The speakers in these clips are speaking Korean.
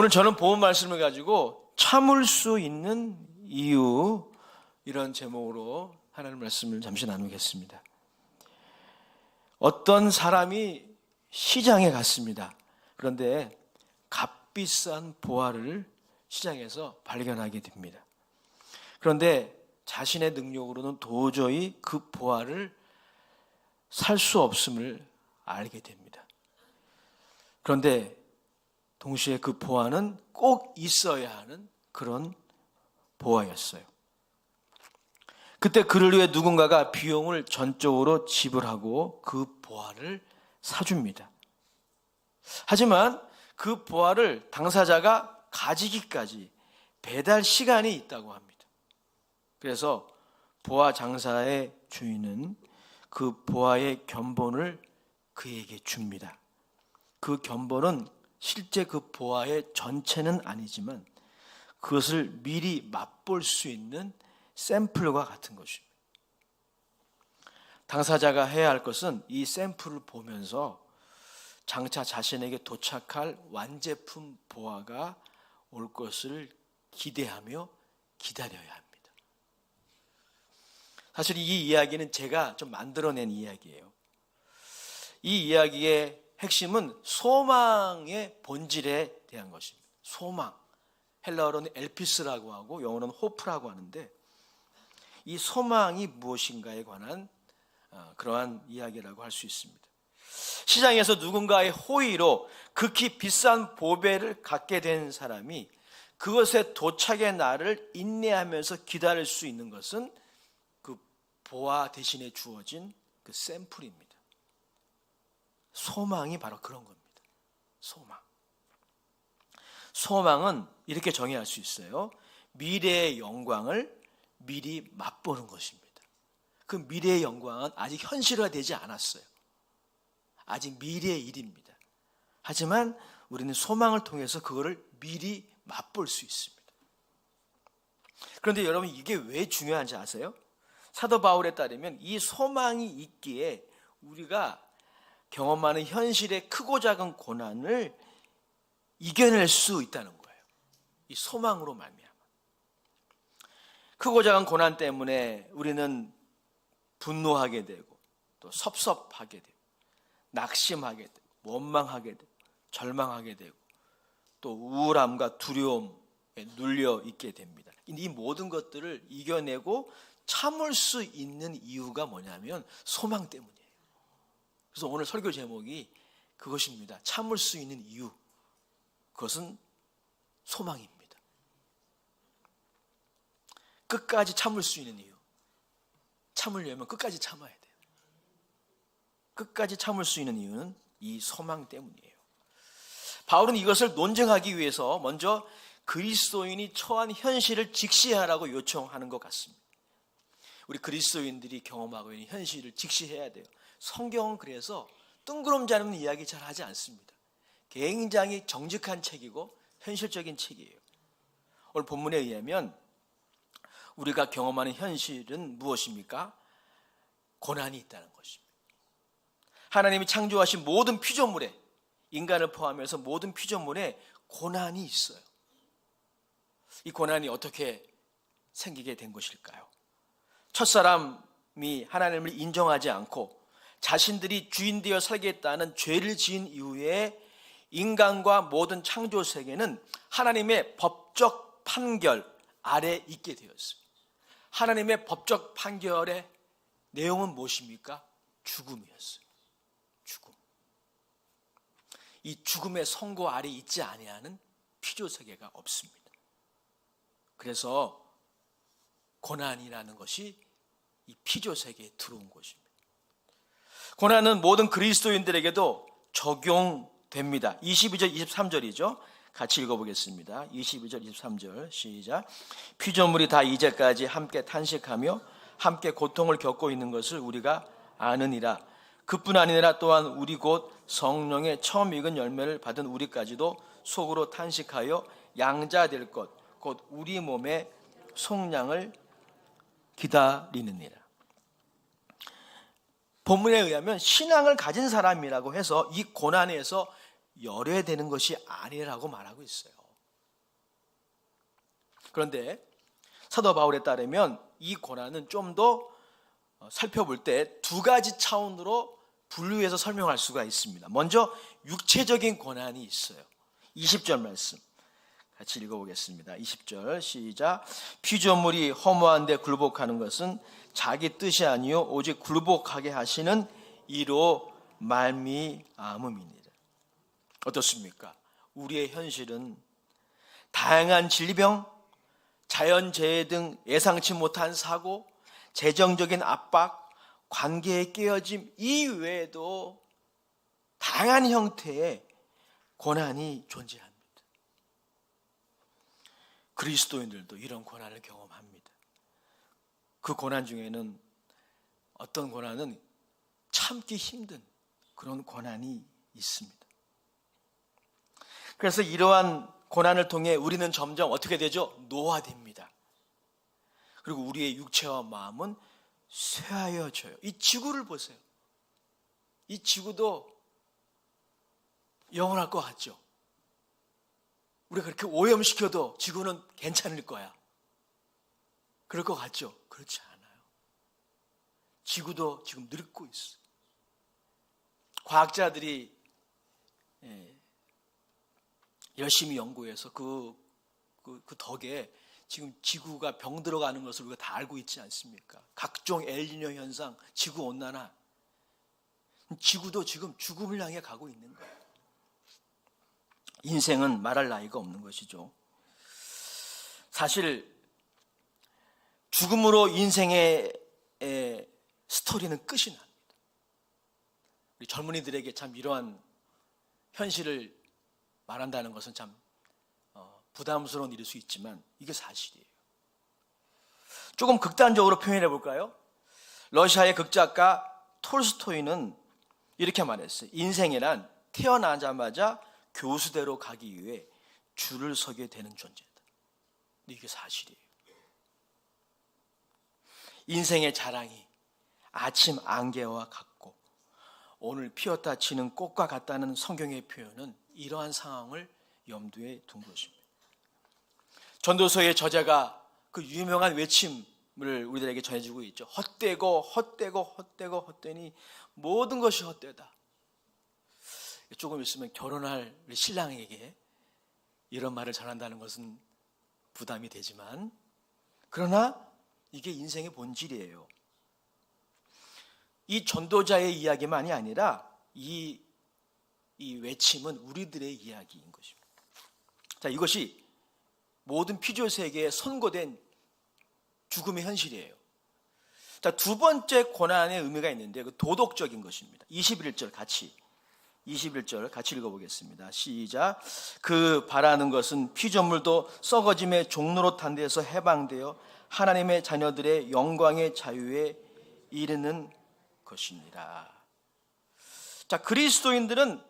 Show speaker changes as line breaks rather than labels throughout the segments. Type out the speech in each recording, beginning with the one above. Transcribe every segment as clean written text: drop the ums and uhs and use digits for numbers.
오늘 저는 본 말씀을 가지고 참을 수 있는 이유, 이런 제목으로 하나님 말씀을 잠시 나누겠습니다. 어떤 사람이 시장에 갔습니다. 그런데 값비싼 보화를 시장에서 발견하게 됩니다. 그런데 자신의 능력으로는 도저히 그 보화를 살 수 없음을 알게 됩니다. 그런데 동시에 그 보화는 꼭 있어야 하는 그런 보화였어요. 그때 그를 위해 누군가가 비용을 전적으로 지불하고 그 보화를 사줍니다. 하지만 그 보화를 당사자가 가지기까지 배달 시간이 있다고 합니다. 그래서 보화 장사의 주인은 그 보화의 견본을 그에게 줍니다. 그 견본은 실제 그 보화의 전체는 아니지만 그것을 미리 맛볼 수 있는 샘플과 같은 것입니다. 당사자가 해야 할 것은 이 샘플을 보면서 장차 자신에게 도착할 완제품 보화가 올 것을 기대하며 기다려야 합니다. 사실 이 이야기는 제가 좀 만들어낸 이야기예요. 이 이야기의 핵심은 소망의 본질에 대한 것입니다. 소망. 헬라어로는 엘피스라고 하고 영어로는 호프라고 하는데 이 소망이 무엇인가에 관한 그러한 이야기라고 할 수 있습니다. 시장에서 누군가의 호의로 극히 비싼 보배를 갖게 된 사람이 그것의 도착의 날을 인내하면서 기다릴 수 있는 것은 그 보화 대신에 주어진 그 샘플입니다. 소망이 바로 그런 겁니다. 소망. 소망은 이렇게 정의할 수 있어요. 미래의 영광을 미리 맛보는 것입니다. 그 미래의 영광은 아직 현실화되지 않았어요. 아직 미래의 일입니다. 하지만 우리는 소망을 통해서 그거를 미리 맛볼 수 있습니다. 그런데 여러분, 이게 왜 중요한지 아세요? 사도 바울에 따르면 이 소망이 있기에 우리가 경험하는 현실의 크고 작은 고난을 이겨낼 수 있다는 거예요. 이 소망으로 말미암아. 크고 작은 고난 때문에 우리는 분노하게 되고 또 섭섭하게 되고 낙심하게 되고 원망하게 되고 절망하게 되고 또 우울함과 두려움에 눌려 있게 됩니다. 이 모든 것들을 이겨내고 참을 수 있는 이유가 뭐냐면 소망 때문이에요. 그래서 오늘 설교 제목이 그것입니다. 참을 수 있는 이유. 그것은 소망입니다. 끝까지 참을 수 있는 이유. 참으려면 끝까지 참아야 돼요. 끝까지 참을 수 있는 이유는 이 소망 때문이에요. 바울은 이것을 논증하기 위해서 먼저 그리스도인이 처한 현실을 직시하라고 요청하는 것 같습니다. 우리 그리스도인들이 경험하고 있는 현실을 직시해야 돼요. 성경은 그래서 뜬구름 잡는 이야기 잘 하지 않습니다. 굉장히 정직한 책이고 현실적인 책이에요. 오늘 본문에 의하면 우리가 경험하는 현실은 무엇입니까? 고난이 있다는 것입니다. 하나님이 창조하신 모든 피조물에, 인간을 포함해서 모든 피조물에 고난이 있어요. 이 고난이 어떻게 생기게 된 것일까요? 첫사람이 하나님을 인정하지 않고 자신들이 주인 되어 살겠다는 죄를 지은 이후에 인간과 모든 창조 세계는 하나님의 법적 판결 아래 있게 되었습니다. 하나님의 법적 판결의 내용은 무엇입니까? 죽음이었어요. 죽음. 이 죽음의 선고 아래 있지 아니하는 피조 세계가 없습니다. 그래서 고난이라는 것이 이 피조 세계에 들어온 것입니다. 고난은 모든 그리스도인들에게도 적용됩니다. 22절, 23절이죠. 같이 읽어보겠습니다. 22절, 23절 시작. 피조물이 다 이제까지 함께 탄식하며 함께 고통을 겪고 있는 것을 우리가 아느니라. 그뿐 아니라 또한 우리 곧 성령의 처음 익은 열매를 받은 우리까지도 속으로 탄식하여 양자될 것, 곧 우리 몸의 속량을 기다리느니라. 본문에 의하면 신앙을 가진 사람이라고 해서 이 고난에서 열외되는 것이 아니라고 말하고 있어요. 그런데 사도 바울에 따르면 이 고난은 좀 더 살펴볼 때 두 가지 차원으로 분류해서 설명할 수가 있습니다. 먼저 육체적인 고난이 있어요. 20절 말씀 같이 읽어보겠습니다. 20절 시작. 피조물이 허무한데 굴복하는 것은 자기 뜻이 아니요 오직 굴복하게 하시는 이로 말미암음이니라. 어떻습니까? 우리의 현실은 다양한 질병, 자연재해 등 예상치 못한 사고, 재정적인 압박, 관계의 깨어짐 이외에도 다양한 형태의 고난이 존재합니다. 그리스도인들도 이런 고난을 경험합니다. 그 고난 중에는 어떤 고난은 참기 힘든 그런 고난이 있습니다. 그래서 이러한 고난을 통해 우리는 점점 어떻게 되죠? 노화됩니다. 그리고 우리의 육체와 마음은 쇠하여져요. 이 지구를 보세요. 이 지구도 영원할 것 같죠? 우리가 그렇게 오염시켜도 지구는 괜찮을 거야. 그럴 것 같죠? 그렇지 않아요. 지구도 지금 늙고 있어요. 과학자들이 열심히 연구해서 그 덕에 지금 지구가 병들어가는 것을 우리가 다 알고 있지 않습니까? 각종 엘니뇨 현상, 지구온난화. 지구도 지금 죽음을 향해 가고 있는 거예요. 인생은 말할 나이가 없는 것이죠. 사실 죽음으로 인생의 스토리는 끝이 납니다. 우리 젊은이들에게 참 이러한 현실을 말한다는 것은 참 부담스러운 일일 수 있지만 이게 사실이에요. 조금 극단적으로 표현해 볼까요? 러시아의 극작가 톨스토이는 이렇게 말했어요. 인생이란 태어나자마자 교수대로 가기 위해 줄을 서게 되는 존재다. 근데 이게 사실이에요. 인생의 자랑이 아침 안개와 같고 오늘 피었다 지는 꽃과 같다는 성경의 표현은 이러한 상황을 염두에 둔 것입니다. 전도서의 저자가 그 유명한 외침을 우리들에게 전해주고 있죠. 헛되고 헛되고 헛되고 헛되니 모든 것이 헛되다. 조금 있으면 결혼할 우리 신랑에게 이런 말을 전한다는 것은 부담이 되지만 그러나 이게 인생의 본질이에요. 이 전도자의 이야기만이 아니라 이 외침은 우리들의 이야기인 것입니다. 자, 이것이 모든 피조 세계에 선고된 죽음의 현실이에요. 자, 두 번째 고난의 의미가 있는데 그 도덕적인 것입니다. 21절 같이 읽어보겠습니다. 시작. 그 바라는 것은 피조물도 썩어짐의 종로로 탄 데서 해방되어 하나님의 자녀들의 영광의 자유에 이르는 것이니라. 자, 그리스도인들은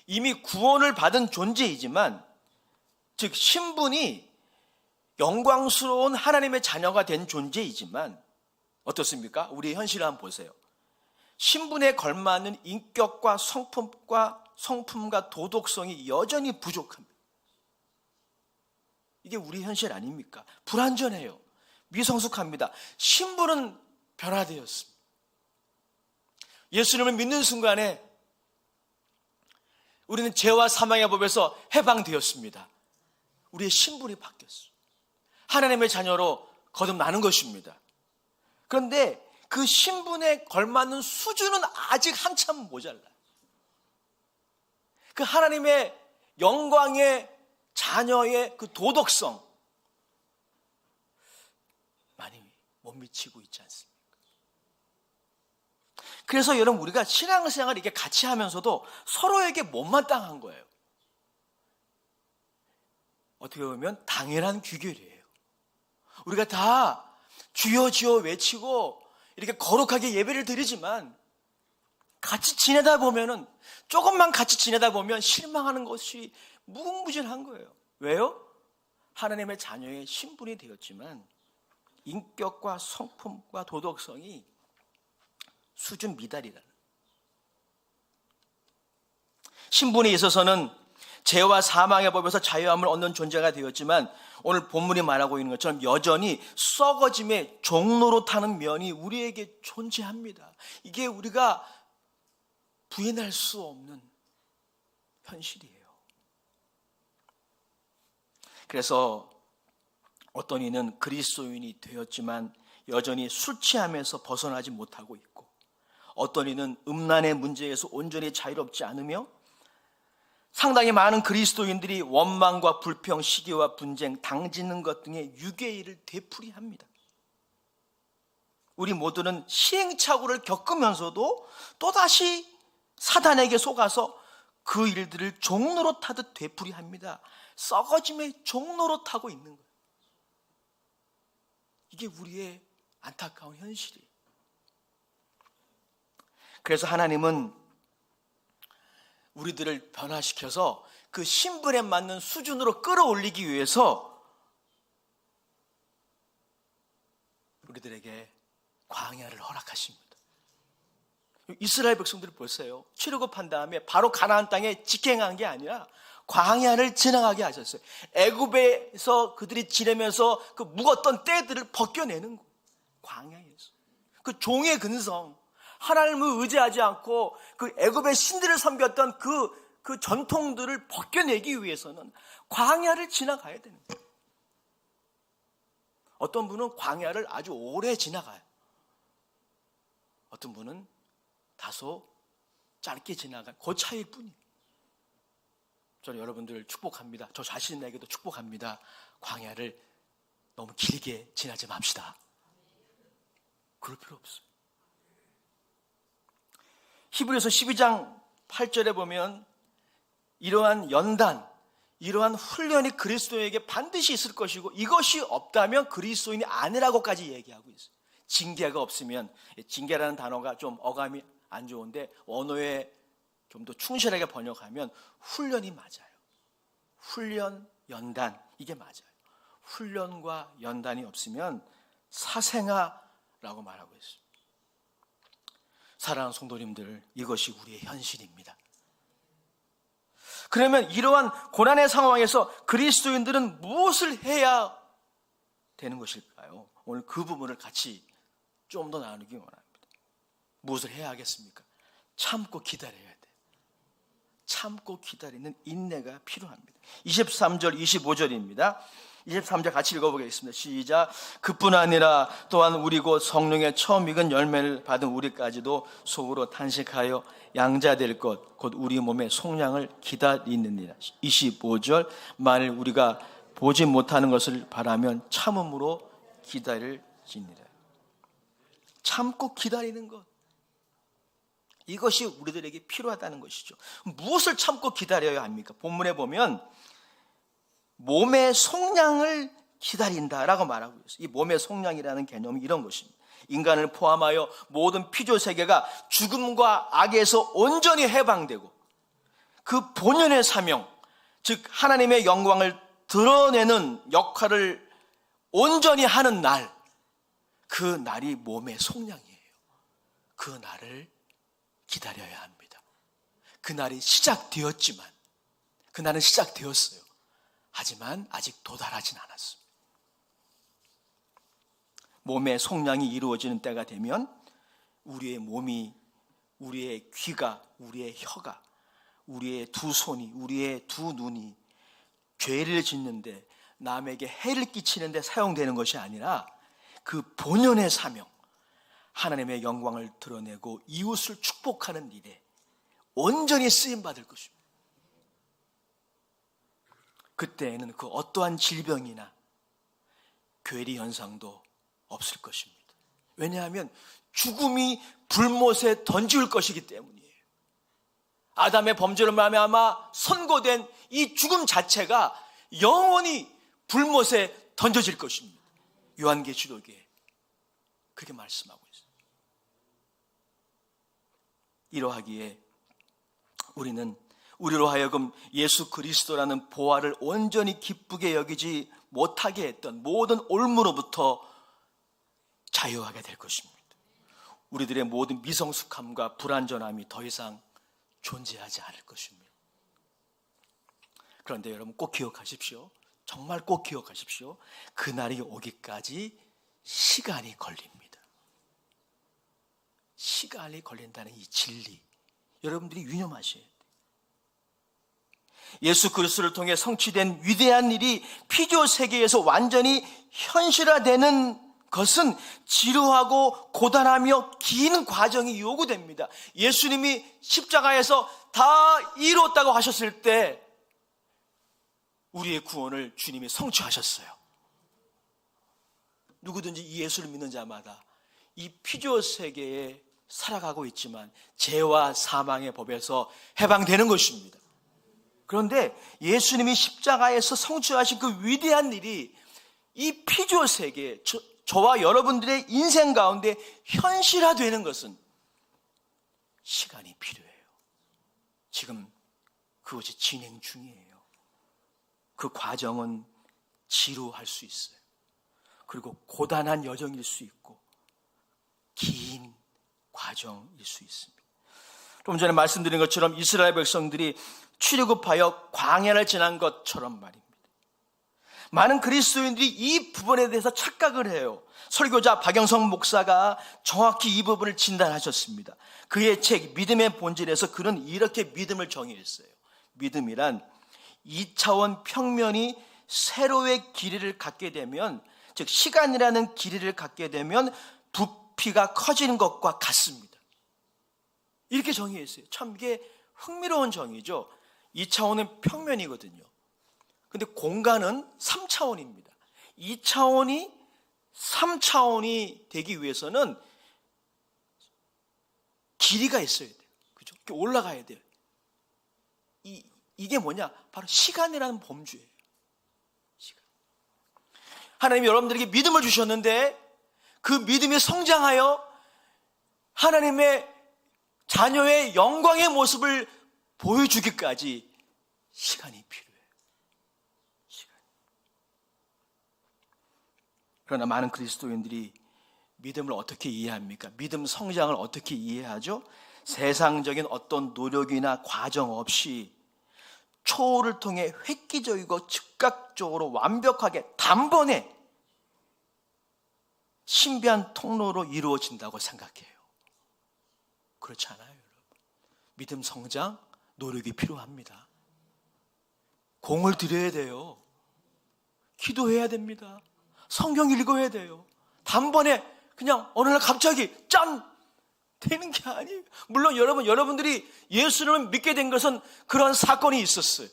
이미 구원을 받은 존재이지만 즉 신분이 영광스러운 하나님의 자녀가 된 존재이지만 어떻습니까? 우리의 현실을 한번 보세요. 신분에 걸맞는 인격과 성품과 도덕성이 여전히 부족합니다. 이게 우리 현실 아닙니까? 불완전해요. 미성숙합니다. 신분은 변화되었습니다. 예수님을 믿는 순간에 우리는 죄와 사망의 법에서 해방되었습니다. 우리의 신분이 바뀌었어요. 하나님의 자녀로 거듭나는 것입니다. 그런데 그 신분에 걸맞는 수준은 아직 한참 모자라요. 그 하나님의 영광의 자녀의 그 도덕성 많이 못 미치고 있지 않습니까? 그래서 여러분 우리가 신앙생활을 이렇게 같이 하면서도 서로에게 못마땅한 거예요. 어떻게 보면 당연한 귀결이에요. 우리가 다 주여 주여 외치고 이렇게 거룩하게 예배를 드리지만 같이 지내다 보면은 조금만 같이 지내다 보면 실망하는 것이 무궁무진한 거예요. 왜요? 하나님의 자녀의 신분이 되었지만 인격과 성품과 도덕성이 수준 미달이라는. 신분에 있어서는 죄와 사망의 법에서 자유함을 얻는 존재가 되었지만 오늘 본문이 말하고 있는 것처럼 여전히 썩어짐의 종로로 타는 면이 우리에게 존재합니다. 이게 우리가 부인할 수 없는 현실이에요. 그래서 어떤 이는 그리스도인이 되었지만 여전히 술 취함에서 벗어나지 못하고 있고, 어떤 이는 음란의 문제에서 온전히 자유롭지 않으며, 상당히 많은 그리스도인들이 원망과 불평, 시기와 분쟁, 당짓는 것 등의 유괴의 일을 되풀이합니다. 우리 모두는 시행착오를 겪으면서도 또다시 사단에게 속아서 그 일들을 종로로 타듯 되풀이합니다. 썩어짐의 종로로 타고 있는 거예요. 이게 우리의 안타까운 현실이에요. 그래서 하나님은 우리들을 변화시켜서 그 신분에 맞는 수준으로 끌어올리기 위해서 우리들에게 광야를 허락하십니다. 이스라엘 백성들을 보세요. 출애굽한 다음에 바로 가나안 땅에 직행한 게 아니라 광야를 지나가게 하셨어요. 애굽에서 그들이 지내면서 그 묵었던 때들을 벗겨내는 거예요. 광야에서. 그 종의 근성, 하나님을 의지하지 않고 그 애굽의 신들을 섬겼던 그 전통들을 벗겨내기 위해서는 광야를 지나가야 되는 거예요. 어떤 분은 광야를 아주 오래 지나가요. 어떤 분은 다소 짧게 지나가요. 그 차이일 뿐이에요. 저는 여러분들을 축복합니다. 저 자신에게도 축복합니다. 광야를 너무 길게 지나지 맙시다. 그럴 필요 없어요. 히브리서 12장 8절에 보면 이러한 연단, 이러한 훈련이 그리스도에게 반드시 있을 것이고, 이것이 없다면 그리스도인이 아니라고까지 얘기하고 있어요. 징계가 없으면, 징계라는 단어가 좀 어감이 안 좋은데 언어에 좀 더 충실하게 번역하면 훈련이 맞아요. 훈련, 연단, 이게 맞아요. 훈련과 연단이 없으면 사생아라고 말하고 있어요. 사랑하는 성도님들, 이것이 우리의 현실입니다. 그러면 이러한 고난의 상황에서 그리스도인들은 무엇을 해야 되는 것일까요? 오늘 그 부분을 같이 좀 더 나누기 원합니다. 무엇을 해야 하겠습니까? 참고 기다려야 돼요. 참고 기다리는 인내가 필요합니다. 23절, 25절입니다. 23절 같이 읽어보겠습니다. 시작. 그뿐 아니라 또한 우리 곧 성령의 처음 익은 열매를 받은 우리까지도 속으로 탄식하여 양자될 것 곧 우리 몸의 속량을 기다리느니라. 25절. 만일 우리가 보지 못하는 것을 바라면 참음으로 기다릴지니라. 참고 기다리는 것, 이것이 우리들에게 필요하다는 것이죠. 무엇을 참고 기다려야 합니까? 본문에 보면 몸의 속량을 기다린다라고 말하고 있어요. 이 몸의 속량이라는 개념이 이런 것입니다. 인간을 포함하여 모든 피조 세계가 죽음과 악에서 온전히 해방되고 그 본연의 사명, 즉 하나님의 영광을 드러내는 역할을 온전히 하는 날, 그 날이 몸의 속량이에요. 그 날을 기다려야 합니다. 그 날이 시작되었지만, 그 날은 시작되었어요. 하지만 아직 도달하진 않았습니다. 몸의 속량이 이루어지는 때가 되면 우리의 몸이, 우리의 귀가, 우리의 혀가, 우리의 두 손이, 우리의 두 눈이 죄를 짓는데, 남에게 해를 끼치는데 사용되는 것이 아니라 그 본연의 사명, 하나님의 영광을 드러내고 이웃을 축복하는 일에 온전히 쓰임받을 것입니다. 그때에는 그 어떠한 질병이나 괴리 현상도 없을 것입니다. 왜냐하면 죽음이 불못에 던질 것이기 때문이에요. 아담의 범죄로 말미암아 선고된 이 죽음 자체가 영원히 불못에 던져질 것입니다. 요한계시록에 그렇게 말씀하고 있어요. 이러하기에 우리는 우리로 하여금 예수 그리스도라는 보화를 온전히 기쁘게 여기지 못하게 했던 모든 올무로부터 자유하게 될 것입니다. 우리들의 모든 미성숙함과 불완전함이 더 이상 존재하지 않을 것입니다. 그런데 여러분 꼭 기억하십시오. 정말 꼭 기억하십시오. 그날이 오기까지 시간이 걸립니다. 시간이 걸린다는 이 진리, 여러분들이 유념하셔야 돼요. 예수 그리스도를 통해 성취된 위대한 일이 피조 세계에서 완전히 현실화되는 것은 지루하고 고단하며 긴 과정이 요구됩니다. 예수님이 십자가에서 다 이뤘다고 하셨을 때 우리의 구원을 주님이 성취하셨어요. 누구든지 이 예수를 믿는 자마다 이 피조 세계에 살아가고 있지만 죄와 사망의 법에서 해방되는 것입니다. 그런데 예수님이 십자가에서 성취하신 그 위대한 일이 이 피조 세계, 저와 여러분들의 인생 가운데 현실화되는 것은 시간이 필요해요. 지금 그것이 진행 중이에요. 그 과정은 지루할 수 있어요. 그리고 고단한 여정일 수 있고 긴 과정일 수 있습니다. 좀 전에 말씀드린 것처럼 이스라엘 백성들이 출애굽하여 광야를 지난 것처럼 말입니다. 많은 그리스도인들이 이 부분에 대해서 착각을 해요. 설교자 박영성 목사가 정확히 이 부분을 진단하셨습니다. 그의 책 믿음의 본질에서 그는 이렇게 믿음을 정의했어요. 믿음이란 2차원 평면이 세로의 길이를 갖게 되면, 즉 시간이라는 길이를 갖게 되면 부피가 커지는 것과 같습니다. 이렇게 정의했어요. 참 이게 흥미로운 정의죠. 2차원은 평면이거든요. 근데 공간은 3차원입니다. 2차원이 3차원이 되기 위해서는 길이가 있어야 돼요. 그죠? 이렇게 올라가야 돼요. 이게 뭐냐? 바로 시간이라는 범주예요. 시간. 하나님이 여러분들에게 믿음을 주셨는데 그 믿음이 성장하여 하나님의 자녀의 영광의 모습을 보여주기까지 시간이 필요해요. 시간. 그러나 많은 그리스도인들이 믿음을 어떻게 이해합니까? 믿음 성장을 어떻게 이해하죠? 세상적인 어떤 노력이나 과정 없이 초월을 통해 획기적이고 즉각적으로 완벽하게 단번에 신비한 통로로 이루어진다고 생각해요. 그렇지 않아요, 여러분. 믿음 성장, 노력이 필요합니다. 공을 들여야 돼요. 기도해야 됩니다. 성경 읽어야 돼요. 단번에 그냥 어느 날 갑자기 짠! 되는 게 아니에요. 물론 여러분들이 예수를 믿게 된 것은 그런 사건이 있었어요.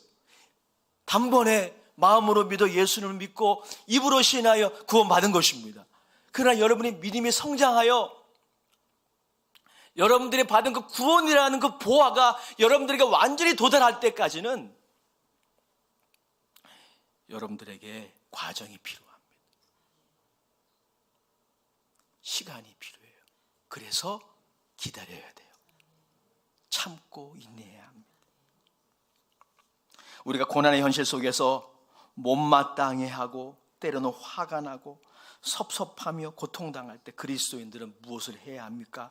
단번에 마음으로 믿어 예수를 믿고 입으로 신하여 구원받은 것입니다. 그러나 여러분의 믿음이 성장하여 여러분들이 받은 그 구원이라는 그 보화가 여러분들에게 완전히 도달할 때까지는 여러분들에게 과정이 필요합니다. 시간이 필요해요. 그래서 기다려야 돼요. 참고 인내해야 합니다. 우리가 고난의 현실 속에서 못마땅해하고 때로는 화가 나고 섭섭하며 고통당할 때 그리스도인들은 무엇을 해야 합니까?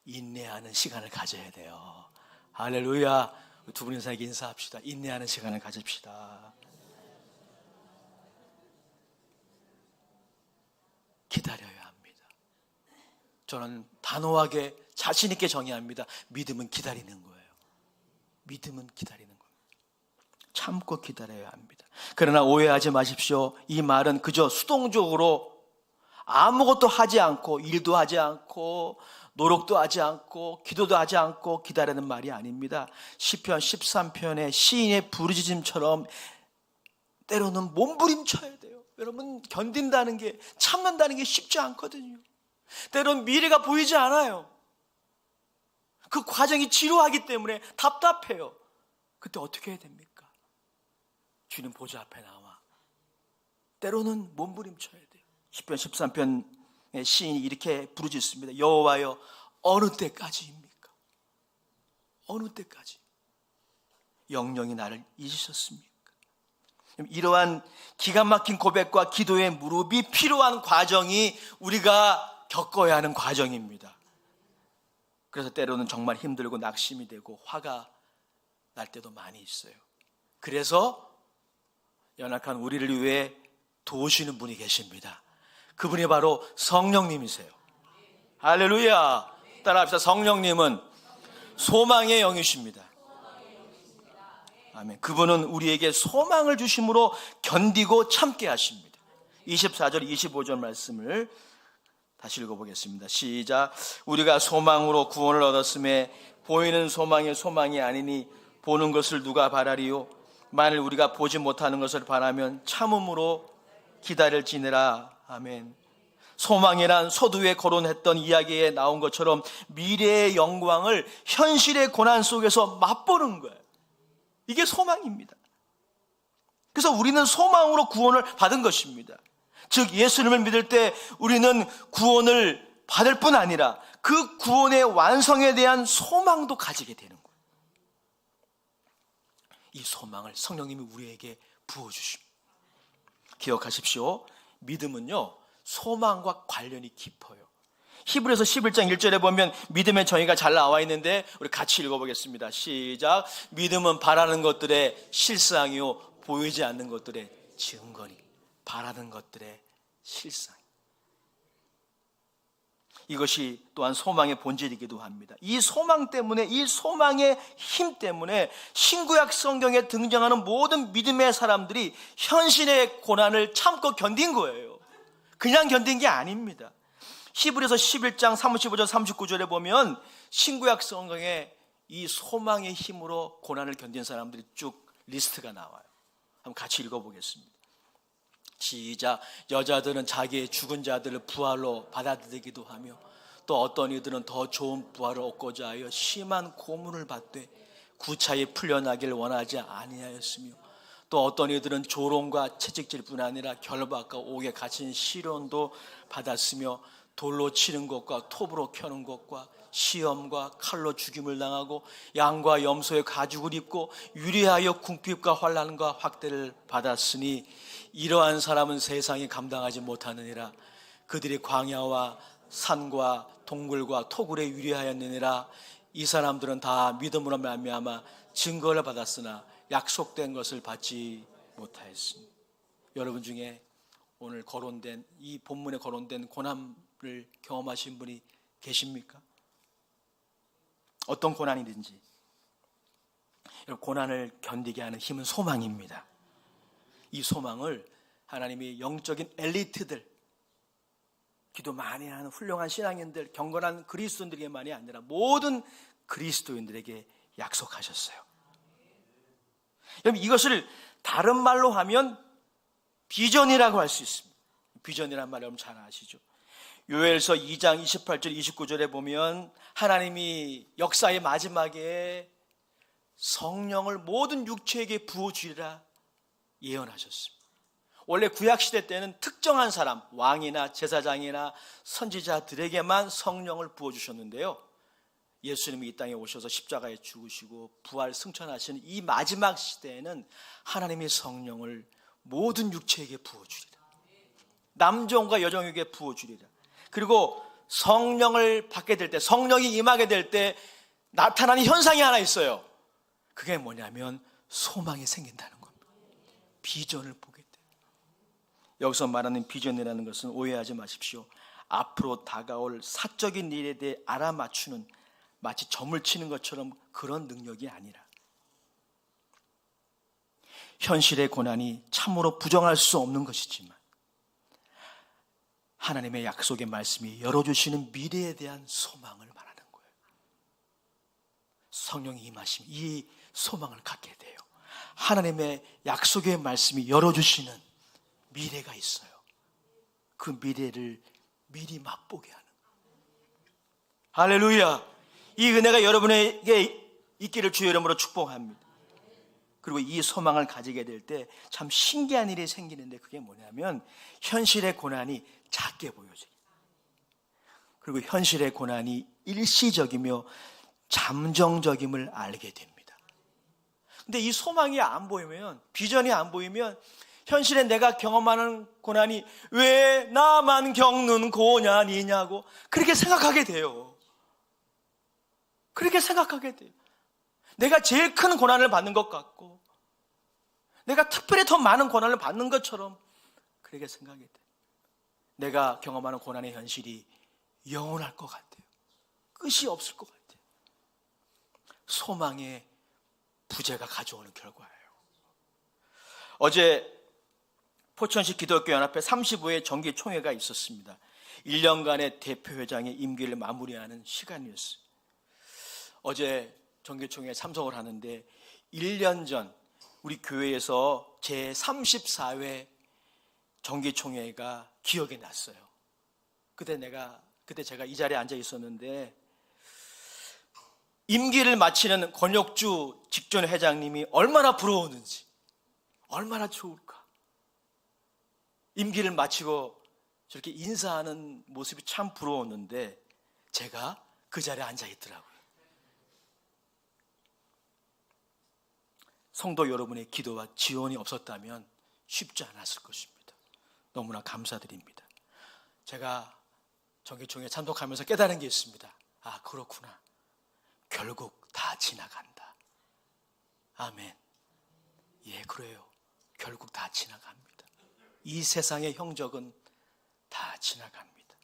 인내하는 시간을 가져야 돼요. 할렐루야. 두 분이 사이에 인사합시다. 인내하는 시간을 가집시다. 기다려야 합니다. 저는 단호하게 자신 있게 정의합니다. 믿음은 기다리는 거예요. 믿음은 기다리는 겁니다. 참고 기다려야 합니다. 그러나 오해하지 마십시오. 이 말은 그저 수동적으로 아무것도 하지 않고 일도 하지 않고 노력도 하지 않고 기도도 하지 않고 기다리는 말이 아닙니다. 시편 13편의 시인의 부르짖음처럼 때로는 몸부림쳐야 돼요. 여러분, 견딘다는 게, 참는다는 게 쉽지 않거든요. 때로는 미래가 보이지 않아요. 그 과정이 지루하기 때문에 답답해요. 그때 어떻게 해야 됩니까? 주님 보좌 앞에 나와 때로는 몸부림쳐야 돼요. 시편 13편의 시인이 이렇게 부르짖습니다. 여호와여, 어느 때까지입니까? 어느 때까지 영영이 나를 잊으셨습니까? 이러한 기가 막힌 고백과 기도의 무릎이 필요한 과정이 우리가 겪어야 하는 과정입니다. 그래서 때로는 정말 힘들고 낙심이 되고 화가 날 때도 많이 있어요. 그래서 연약한 우리를 위해 도우시는 분이 계십니다. 그분이 바로 성령님이세요. 할렐루야. 따라합시다. 성령님은 소망의 영이십니다. 아멘. 그분은 우리에게 소망을 주심으로 견디고 참게 하십니다. 24절 25절 말씀을 다시 읽어보겠습니다. 시작. 우리가 소망으로 구원을 얻었음에 보이는 소망이 소망이 아니니 보는 것을 누가 바라리요? 만일 우리가 보지 못하는 것을 바라면 참음으로 기다릴지니라. 아멘. 소망이란 서두에 거론했던 이야기에 나온 것처럼 미래의 영광을 현실의 고난 속에서 맛보는 거예요. 이게 소망입니다. 그래서 우리는 소망으로 구원을 받은 것입니다. 즉 예수님을 믿을 때 우리는 구원을 받을 뿐 아니라 그 구원의 완성에 대한 소망도 가지게 되는 거예요. 이 소망을 성령님이 우리에게 부어주십니다. 기억하십시오. 믿음은요, 소망과 관련이 깊어요. 히브리서 11장 1절에 보면 믿음의 정의가 잘 나와 있는데 우리 같이 읽어보겠습니다. 시작. 믿음은 바라는 것들의 실상이요 보이지 않는 것들의 증거니. 바라는 것들의 실상. 이것이 또한 소망의 본질이기도 합니다. 이 소망 때문에, 이 소망의 힘 때문에 신구약 성경에 등장하는 모든 믿음의 사람들이 현실의 고난을 참고 견딘 거예요. 그냥 견딘 게 아닙니다. 히브리서 11장 35절 39절에 보면 신구약 성경에 이 소망의 힘으로 고난을 견딘 사람들이 쭉 리스트가 나와요. 한번 같이 읽어보겠습니다. 시작. 여자들은 자기의 죽은 자들을 부활로 받아들이기도 하며 또 어떤 이들은 더 좋은 부활을 얻고자 하여 심한 고문을 받되 구차히 풀려나길 원하지 아니하였으며 또 어떤 이들은 조롱과 채찍질뿐 아니라 결박과 옥에 갇힌 시련도 받았으며 돌로 치는 것과 톱으로 켜는 것과 시험과 칼로 죽임을 당하고 양과 염소의 가죽을 입고 유리하여 궁핍과 환난과 학대를 받았으니 이러한 사람은 세상이 감당하지 못하느니라. 그들이 광야와 산과 동굴과 토굴에 유리하였느니라. 이 사람들은 다 믿음으로 말미암아 증거를 받았으나 약속된 것을 받지 못하였습니다. 여러분 중에 오늘 거론된 이 본문에 거론된 고난을 경험하신 분이 계십니까? 어떤 고난이든지 고난을 견디게 하는 힘은 소망입니다. 이 소망을 하나님이 영적인 엘리트들, 기도 많이 하는 훌륭한 신앙인들, 경건한 그리스도인들에게만이 아니라 모든 그리스도인들에게 약속하셨어요. 여러분, 이것을 다른 말로 하면 비전이라고 할 수 있습니다. 비전이란 말 여러분 잘 아시죠? 요엘서 2장 28절 29절에 보면 하나님이 역사의 마지막에 성령을 모든 육체에게 부어주리라 예언하셨습니다. 원래 구약시대 때는 특정한 사람, 왕이나 제사장이나 선지자들에게만 성령을 부어주셨는데요, 예수님이 이 땅에 오셔서 십자가에 죽으시고 부활 승천하시는 이 마지막 시대에는 하나님이 성령을 모든 육체에게 부어주리라. 남종과 여종에게 부어주리라. 그리고 성령을 받게 될 때, 성령이 임하게 될 때 나타나는 현상이 하나 있어요. 그게 뭐냐면 소망이 생긴다는 겁니다. 비전을 보게 돼요. 여기서 말하는 비전이라는 것은 오해하지 마십시오. 앞으로 다가올 사적인 일에 대해 알아맞추는, 마치 점을 치는 것처럼 그런 능력이 아니라 현실의 고난이 참으로 부정할 수 없는 것이지만 하나님의 약속의 말씀이 열어주시는 미래에 대한 소망을 말하는 거예요. 성령이 임하시면 이 소망을 갖게 돼요. 하나님의 약속의 말씀이 열어주시는 미래가 있어요. 그 미래를 미리 맛보게 하는 거예요. 할렐루야. 이 은혜가 여러분에게 있기를 주의 이름으로 축복합니다. 그리고 이 소망을 가지게 될 때 참 신기한 일이 생기는데 그게 뭐냐면 현실의 고난이 작게 보여져요. 그리고 현실의 고난이 일시적이며 잠정적임을 알게 됩니다. 근데 이 소망이 안 보이면, 비전이 안 보이면 현실에 내가 경험하는 고난이 왜 나만 겪는 고난이냐고 그렇게 생각하게 돼요. 그렇게 생각하게 돼요. 내가 제일 큰 고난을 받는 것 같고 내가 특별히 더 많은 고난을 받는 것처럼 그렇게 생각이 돼. 내가 경험하는 고난의 현실이 영원할 것 같아요. 끝이 없을 것 같아요. 소망의 부재가 가져오는 결과예요. 어제 포천시 기독교 연합회 35회 정기 총회가 있었습니다. 1년간의 대표회장의 임기를 마무리하는 시간이었어요. 어제 정기총회에 참석을 하는데 1년 전 우리 교회에서 제34회 정기총회가 기억이 났어요. 그때 제가 이 자리에 앉아 있었는데 임기를 마치는 권혁주 직전 회장님이 얼마나 부러웠는지, 얼마나 좋을까. 임기를 마치고 저렇게 인사하는 모습이 참 부러웠는데 제가 그 자리에 앉아 있더라고요. 성도 여러분의 기도와 지원이 없었다면 쉽지 않았을 것입니다. 너무나 감사드립니다. 제가 정기총회에 참석하면서 깨달은 게 있습니다. 아, 그렇구나. 결국 다 지나간다. 아멘. 예, 그래요. 결국 다 지나갑니다. 이 세상의 형적은 다 지나갑니다.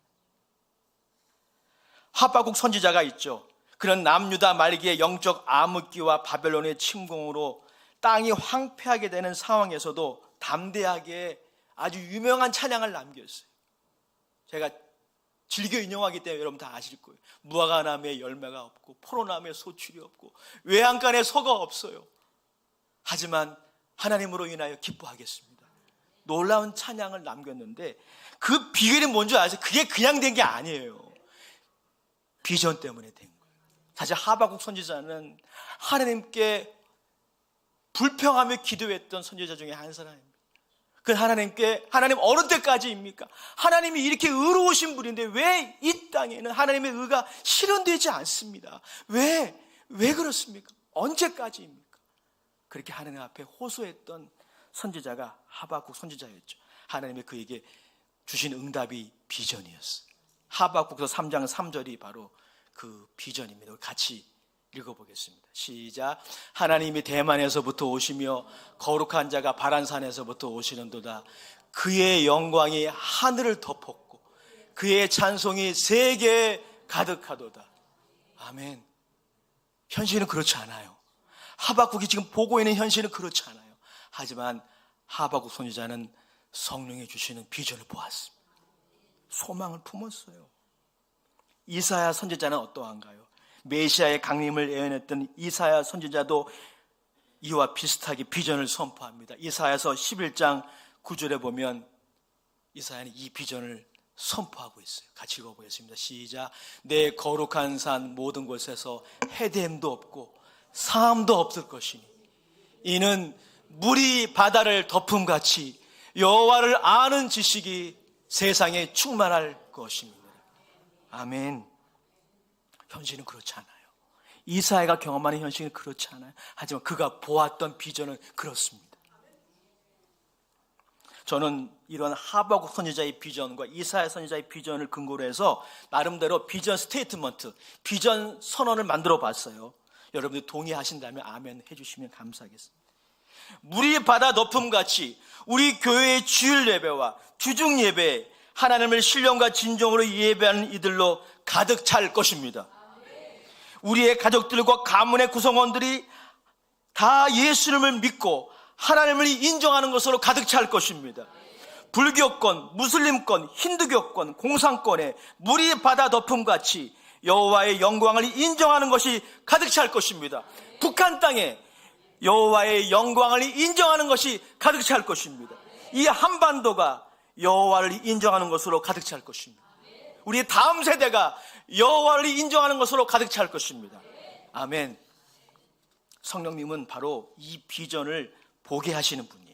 하박국 선지자가 있죠. 그는 남유다 말기의 영적 암흑기와 바벨론의 침공으로 땅이 황폐하게 되는 상황에서도 담대하게 아주 유명한 찬양을 남겼어요. 제가 즐겨 인용하기 때문에 여러분 다 아실 거예요. 무화과나무에 열매가 없고 포도나무에 소출이 없고 외양간에 소가 없어요. 하지만 하나님으로 인하여 기뻐하겠습니다. 놀라운 찬양을 남겼는데 그 비결이 뭔지 아세요? 그게 그냥 된 게 아니에요. 비전 때문에 된 거예요. 사실 하박국 선지자는 하나님께 불평하며 기도했던 선지자 중에 한 사람입니다. 그 하나님께, 하나님 어느 때까지입니까? 하나님이 이렇게 의로우신 분인데 왜 이 땅에는 하나님의 의가 실현되지 않습니다. 왜 그렇습니까? 언제까지입니까? 그렇게 하나님 앞에 호소했던 선지자가 하박국 선지자였죠. 하나님이 그에게 주신 응답이 비전이었어요. 하박국서 3장 3절이 바로 그 비전입니다. 같이 읽어보겠습니다. 시작. 하나님이 대만에서부터 오시며 거룩한 자가 바란산에서부터 오시는도다. 그의 영광이 하늘을 덮었고 그의 찬송이 세계에 가득하도다. 아멘. 현실은 그렇지 않아요. 하박국이 지금 보고 있는 현실은 그렇지 않아요. 하지만 하박국 선지자는 성령이 주시는 비전을 보았습니다. 소망을 품었어요. 이사야 선지자는 어떠한가요? 메시아의 강림을 예언했던 이사야 선지자도 이와 비슷하게 비전을 선포합니다. 이사야서 11장 9절에 보면 이사야는 이 비전을 선포하고 있어요. 같이 읽어보겠습니다. 시작. 내 거룩한 산 모든 곳에서 헤됨도 없고 사함도 없을 것이니 이는 물이 바다를 덮음같이 여호와를 아는 지식이 세상에 충만할 것입니다. 아멘. 현실은 그렇지 않아요. 이사야가 경험하는 현실은 그렇지 않아요. 하지만 그가 보았던 비전은 그렇습니다. 저는 이런 하박국 선지자의 비전과 이사야 선지자의 비전을 근거로 해서 나름대로 비전 스테이트먼트, 비전 선언을 만들어 봤어요. 여러분들 동의하신다면 아멘 해주시면 감사하겠습니다. 물이 바다 높음같이 우리 교회의 주일 예배와 주중 예배에 하나님을 신령과 진정으로 예배하는 이들로 가득 찰 것입니다. 우리의 가족들과 가문의 구성원들이 다 예수님을 믿고 하나님을 인정하는 것으로 가득 찰 것입니다. 불교권, 무슬림권, 힌두교권, 공산권에 물이 바다 덮음같이 여호와의 영광을 인정하는 것이 가득 찰 것입니다. 북한 땅에 여호와의 영광을 인정하는 것이 가득 찰 것입니다. 이 한반도가 여호와를 인정하는 것으로 가득 찰 것입니다. 우리 다음 세대가 여호와를 인정하는 것으로 가득 찰 것입니다. 아멘. 성령님은 바로 이 비전을 보게 하시는 분이에요.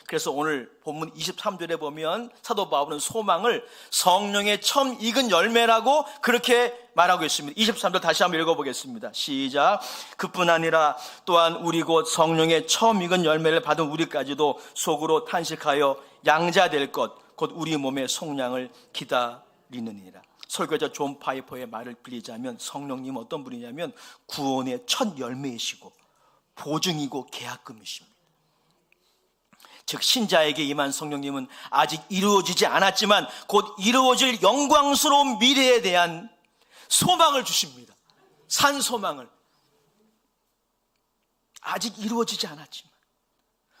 그래서 오늘 본문 23절에 보면 사도 바울은 소망을 성령의 처음 익은 열매라고 그렇게 말하고 있습니다. 23절 다시 한번 읽어보겠습니다. 시작. 그뿐 아니라 또한 우리 곧 성령의 처음 익은 열매를 받은 우리까지도 속으로 탄식하여 양자될 것 곧 우리 몸의 속량을 기다리느니라. 설교자 존 파이퍼의 말을 빌리자면 성령님은 어떤 분이냐면 구원의 첫 열매이시고 보증이고 계약금이십니다. 즉 신자에게 임한 성령님은 아직 이루어지지 않았지만 곧 이루어질 영광스러운 미래에 대한 소망을 주십니다. 산 소망을. 아직 이루어지지 않았지만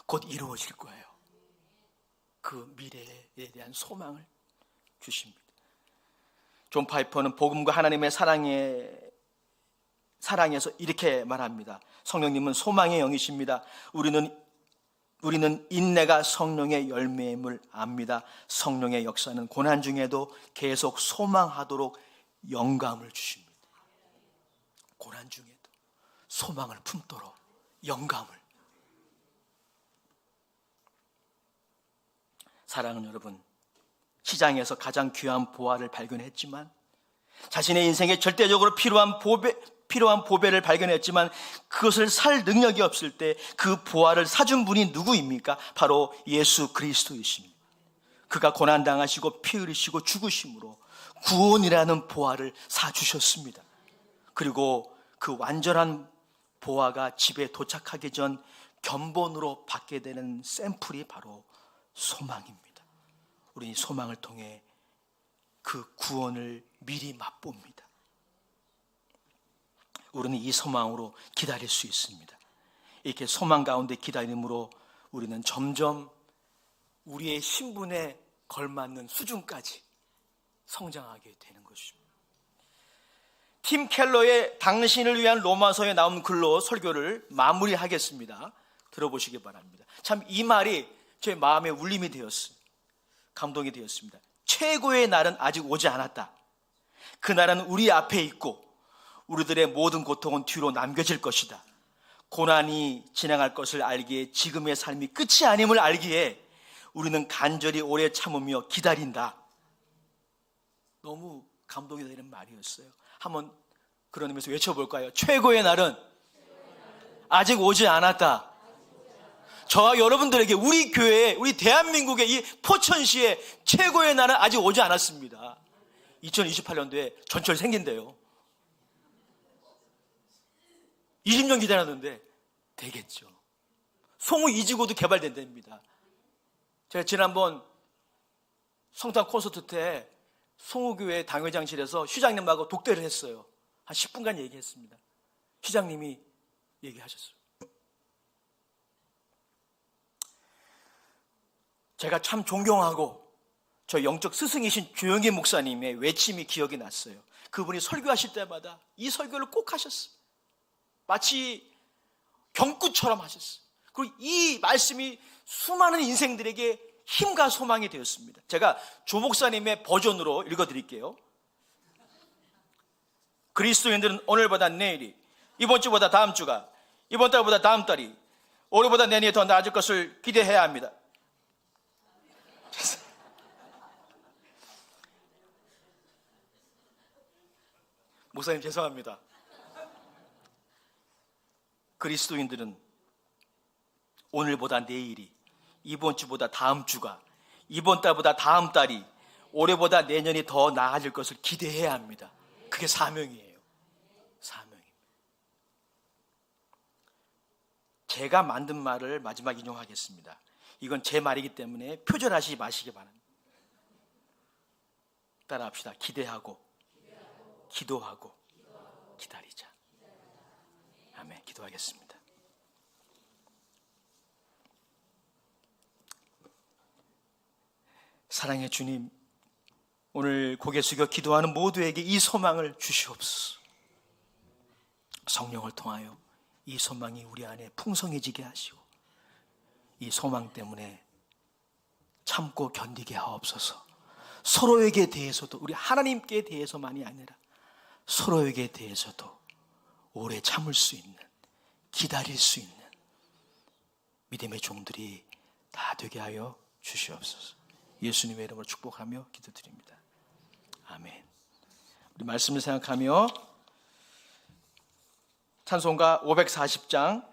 곧 이루어질 거예요. 그 미래에 대한 소망을 주십니다. 존 파이퍼는 복음과 하나님의 사랑에서 이렇게 말합니다. 성령님은 소망의 영이십니다. 우리는 인내가 성령의 열매임을 압니다. 성령의 역사는 고난 중에도 계속 소망하도록 영감을 주십니다. 고난 중에도 소망을 품도록 영감을. 사랑하는 여러분, 시장에서 가장 귀한 보화를 발견했지만, 자신의 인생에 절대적으로 필요한 보배를 발견했지만 그것을 살 능력이 없을 때 그 보화를 사준 분이 누구입니까? 바로 예수 그리스도이십니다. 그가 고난당하시고 피 흘리시고 죽으심으로 구원이라는 보화를 사주셨습니다. 그리고 그 완전한 보화가 집에 도착하기 전 견본으로 받게 되는 샘플이 바로 소망입니다. 우리는 소망을 통해 그 구원을 미리 맛봅니다. 우리는 이 소망으로 기다릴 수 있습니다. 이렇게 소망 가운데 기다림으로 우리는 점점 우리의 신분에 걸맞는 수준까지 성장하게 되는 것입니다. 팀 켈러의 당신을 위한 로마서에 나온 글로 설교를 마무리하겠습니다. 들어보시기 바랍니다. 참 이 말이 제 마음에 울림이 되었습니다. 감동이 되었습니다. 최고의 날은 아직 오지 않았다. 그 날은 우리 앞에 있고 우리들의 모든 고통은 뒤로 남겨질 것이다. 고난이 진행할 것을 알기에 지금의 삶이 끝이 아님을 알기에 우리는 간절히 오래 참으며 기다린다. 너무 감동이 되는 말이었어요. 한번 그런 의미에서 외쳐볼까요? 최고의 날은 아직 오지 않았다. 저와 여러분들에게 우리 교회에, 우리 대한민국의 이 포천시의 최고의 날은 아직 오지 않았습니다. 2028년도에 전철 생긴대요. 20년 기다렸는데 되겠죠. 송우 2지구도 개발된답니다. 제가 지난번 성탄 콘서트 때 송우교회 당회장실에서 시장님하고 독대를 했어요. 한 10분간 얘기했습니다. 시장님이 얘기하셨어요. 제가 참 존경하고 저 영적 스승이신 조영기 목사님의 외침이 기억이 났어요. 그분이 설교하실 때마다 이 설교를 꼭 하셨어요. 마치 경구처럼 하셨어요. 그리고 이 말씀이 수많은 인생들에게 힘과 소망이 되었습니다. 제가 조 목사님의 버전으로 읽어드릴게요. 그리스도인들은 오늘보다 내일이, 이번 주보다 다음 주가, 이번 달보다 다음 달이, 올해보다 내년이 더 나아질 것을 기대해야 합니다. 목사님 죄송합니다. 그리스도인들은 오늘보다 내일이, 이번 주보다 다음 주가, 이번 달보다 다음 달이, 올해보다 내년이 더 나아질 것을 기대해야 합니다. 그게 사명이에요. 사명입니다. 제가 만든 말을 마지막 인용하겠습니다. 이건 제 말이기 때문에 표절하지 마시기 바랍니다. 따라합시다. 기대하고 기도하고 기다리자. 아멘. 기도하겠습니다. 사랑의 주님, 오늘 고개 숙여 기도하는 모두에게 이 소망을 주시옵소서. 성령을 통하여 이 소망이 우리 안에 풍성해지게 하시고 이 소망 때문에 참고 견디게 하옵소서. 서로에게 대해서도, 우리 하나님께 대해서만이 아니라 서로에게 대해서도 오래 참을 수 있는, 기다릴 수 있는 믿음의 종들이 다 되게 하여 주시옵소서. 예수님의 이름으로 축복하며 기도드립니다. 아멘. 우리 말씀을 생각하며 찬송가 540장